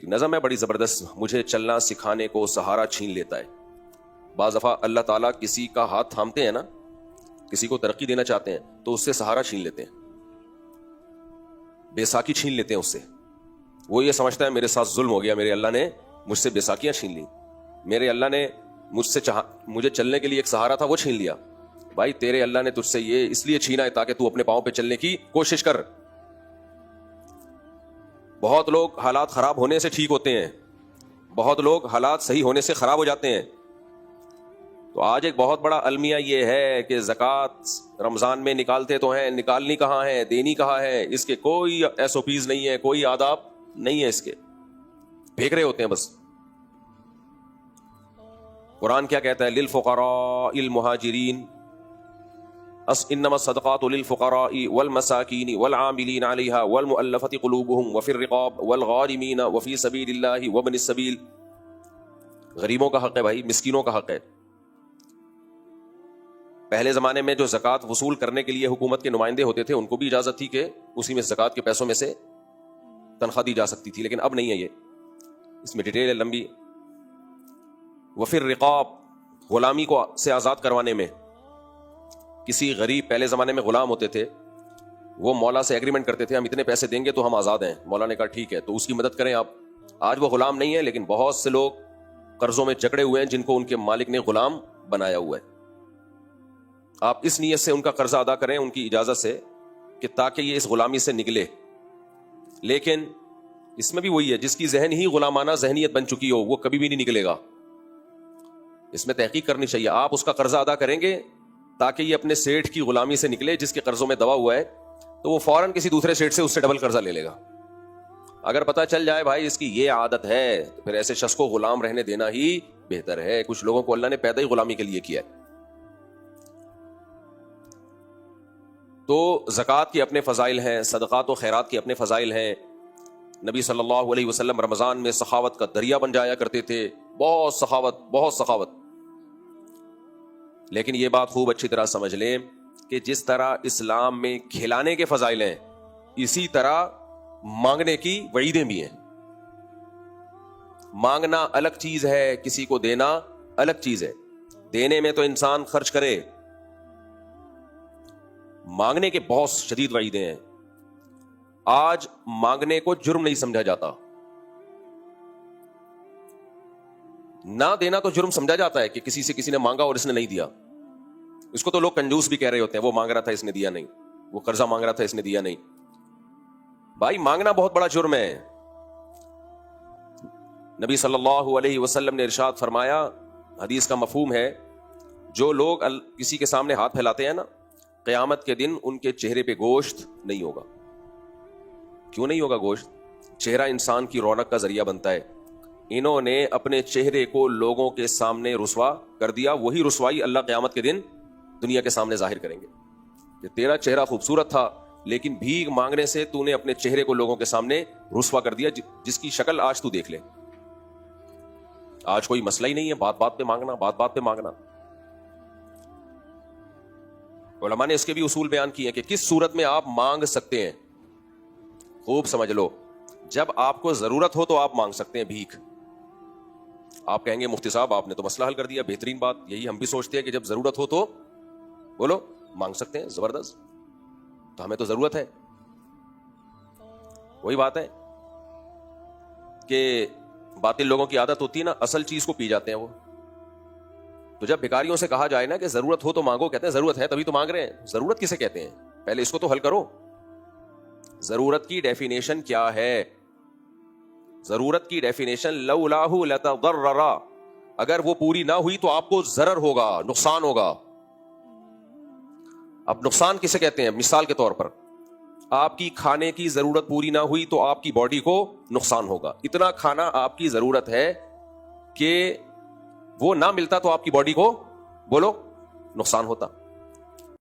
نظم ہے بڑی زبردست، مجھے چلنا سکھانے کو سہارا چھین لیتا ہے. بعض دفعہ اللہ تعالیٰ کسی کا ہاتھ تھامتے ہیں نا، کسی کو ترقی دینا چاہتے ہیں تو اس سے سہارا چھین لیتے ہیں، بیساکھی چھین لیتے ہیں اس سے. وہ یہ سمجھتا ہے میرے ساتھ ظلم ہو گیا، میرے اللہ نے مجھ سے بیساکیاں چھین لی، میرے اللہ نے مجھے چلنے کے لیے ایک سہارا تھا وہ چھین لیا. بھائی تیرے اللہ نے تجھ سے یہ اس لیے چھینا ہے تاکہ تو اپنے پاؤں پہ چلنے کی کوشش کر. بہت لوگ حالات خراب ہونے سے ٹھیک ہوتے ہیں، بہت لوگ حالات صحیح ہونے سے خراب ہو جاتے ہیں. تو آج ایک بہت بڑا المیہ یہ ہے کہ زکوٰۃ رمضان میں نکالتے تو ہیں، نکالنی کہاں ہے، دینی کہاں ہے، اس کے کوئی ایس او پیز نہیں ہے، کوئی آداب نہیں ہے، اس کے پھینک رہے ہوتے ہیں بس. قرآن کیا کہتا ہے؟ للفقراء المہاجرین انما الصدقات للفقراء والمساکین والعاملین علیہا والمؤلفۃ قلوبہم وفی الرقاب والغارمین وفی سبیل اللہ وابن السبیل. غریبوں کا حق ہے بھائی، مسکینوں کا حق ہے. پہلے زمانے میں جو زکوٰۃ وصول کرنے کے لیے حکومت کے نمائندے ہوتے تھے ان کو بھی اجازت تھی کہ اسی میں زکوٰۃ کے پیسوں میں سے تنخواہ دی جا سکتی تھی، لیکن اب نہیں ہے. یہ اس میں ڈیٹیل ہے لمبی. وفی الرقاب، غلامی کو سے آزاد کروانے میں. کسی غریب، پہلے زمانے میں غلام ہوتے تھے، وہ مولا سے ایگریمنٹ کرتے تھے ہم اتنے پیسے دیں گے تو ہم آزاد ہیں. مولا نے کہا ٹھیک ہے، تو اس کی مدد کریں آپ. آج وہ غلام نہیں ہے، لیکن بہت سے لوگ قرضوں میں جکڑے ہوئے ہیں جن کو ان کے مالک نے غلام بنایا ہوا ہے. آپ اس نیت سے ان کا قرضہ ادا کریں ان کی اجازت سے کہ تاکہ یہ اس غلامی سے نکلے. لیکن اس میں بھی وہی ہے، جس کی ذہن ہی غلامانہ ذہنیت بن چکی ہو وہ کبھی بھی نہیں نکلے گا. اس میں تحقیق کرنی چاہیے. آپ اس کا قرضہ ادا کریں گے تاکہ یہ اپنے سیٹھ کی غلامی سے نکلے جس کے قرضوں میں دبا ہوا ہے، تو وہ فوراً کسی دوسرے سیٹھ سے اس سے ڈبل قرضہ لے لے گا. اگر پتہ چل جائے بھائی اس کی یہ عادت ہے تو پھر ایسے شخص کو غلام رہنے دینا ہی بہتر ہے. کچھ لوگوں کو اللہ نے پیدا ہی غلامی کے لیے کیا ہے. تو زکوٰۃ کے اپنے فضائل ہیں، صدقات و خیرات کے اپنے فضائل ہیں. نبی صلی اللہ علیہ وسلم رمضان میں سخاوت کا دریا بن جایا کرتے تھے، بہت سخاوت، بہت سخاوت. لیکن یہ بات خوب اچھی طرح سمجھ لیں کہ جس طرح اسلام میں کھلانے کے فضائل ہیں، اسی طرح مانگنے کی وعیدیں بھی ہیں. مانگنا الگ چیز ہے، کسی کو دینا الگ چیز ہے. دینے میں تو انسان خرچ کرے، مانگنے کے بہت شدید وعیدیں ہیں. آج مانگنے کو جرم نہیں سمجھا جاتا، نہ دینا تو جرم سمجھا جاتا ہے کہ کسی سے کسی نے مانگا اور اس نے نہیں دیا. اس کو تو لوگ کنجوس بھی کہہ رہے ہوتے ہیں، وہ مانگ رہا تھا اس نے دیا نہیں، وہ قرضہ مانگ رہا تھا اس نے دیا نہیں. بھائی مانگنا بہت بڑا جرم ہے. نبی صلی اللہ علیہ وسلم نے ارشاد فرمایا، حدیث کا مفہوم ہے، جو لوگ کسی کے سامنے ہاتھ پھیلاتے ہیں نا، قیامت کے دن ان کے چہرے پہ گوشت نہیں ہوگا. کیوں نہیں ہوگا گوشت؟ چہرہ انسان کی رونق کا ذریعہ بنتا ہے. انہوں نے اپنے چہرے کو لوگوں کے سامنے رسوا کر دیا، وہی رسوائی اللہ قیامت کے دن دنیا کے سامنے ظاہر کریں گے کہ تیرا چہرہ خوبصورت تھا لیکن بھیک مانگنے سے تو نے اپنے چہرے کو لوگوں کے سامنے رسوا کر دیا، جس کی شکل آج تو دیکھ لے. آج کوئی مسئلہ ہی نہیں ہے، بات بات پہ مانگنا، بات بات پہ مانگنا. علماء نے اس کے بھی اصول بیان کیے ہیں کہ کس صورت میں آپ مانگ سکتے ہیں. خوب سمجھ لو، جب آپ کو ضرورت ہو تو آپ مانگ سکتے ہیں بھیک. آپ کہیں گے مفتی صاحب آپ نے تو مسئلہ حل کر دیا، بہترین بات. یہی ہم بھی سوچتے ہیں کہ جب ضرورت ہو تو بولو مانگ سکتے ہیں، زبردست. تو ہمیں تو ضرورت ہے. وہی بات ہے کہ باطل لوگوں کی عادت ہوتی ہے نا، اصل چیز کو پی جاتے ہیں وہ. تو جب بھکاریوں سے کہا جائے نا کہ ضرورت ہو تو مانگو، کہتے ہیں ضرورت ہے تبھی تو مانگ رہے ہیں. ضرورت کسے کہتے ہیں؟ پہلے اس کو تو حل کرو. ضرورت کی ڈیفینیشن کیا ہے؟ ضرورت کی ڈیفینیشن لولاہ لتضرر، اگر وہ پوری نہ ہوئی تو آپ کو ضرر ہوگا، نقصان ہوگا. اب نقصان کسے کہتے ہیں؟ مثال کے طور پر آپ کی کھانے کی ضرورت پوری نہ ہوئی تو آپ کی باڈی کو نقصان ہوگا. اتنا کھانا آپ کی ضرورت ہے کہ وہ نہ ملتا تو آپ کی باڈی کو بولو نقصان ہوتا.